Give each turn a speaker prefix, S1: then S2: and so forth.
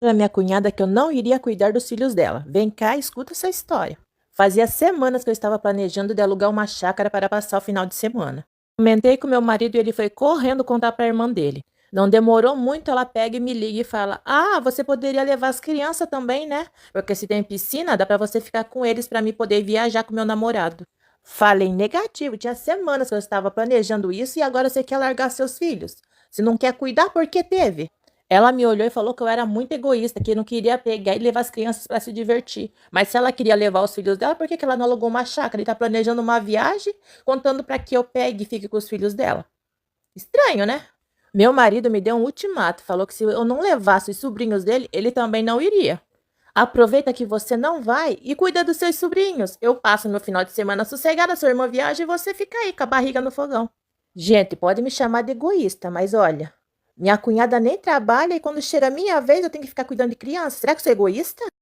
S1: Pra minha cunhada que eu não iria cuidar dos filhos dela. Vem cá e escuta essa história. Fazia semanas que eu estava planejando de alugar uma chácara para passar o final de semana. Comentei com meu marido e ele foi correndo contar para a irmã dele. Não demorou muito, ela pega e me liga e fala: Ah, você poderia levar as crianças também, né? Porque se tem piscina, dá para você ficar com eles para mim poder viajar com meu namorado. Falei negativo, tinha semanas que eu estava planejando isso e agora você quer largar seus filhos. Se não quer cuidar, por que teve? Ela me olhou e falou que eu era muito egoísta, que não queria pegar e levar as crianças para se divertir. Mas se ela queria levar os filhos dela, por que ela não alugou uma chácara e está planejando uma viagem, contando para que eu pegue e fique com os filhos dela? Estranho, né? Meu marido me deu um ultimato, falou que se eu não levasse os sobrinhos dele, ele também não iria. Aproveita que você não vai e cuida dos seus sobrinhos. Eu passo meu final de semana sossegada, sua irmã viaja e você fica aí com a barriga no fogão. Gente, pode me chamar de egoísta, mas olha, minha cunhada nem trabalha e quando chega a minha vez eu tenho que ficar cuidando de criança. Será que eu sou egoísta?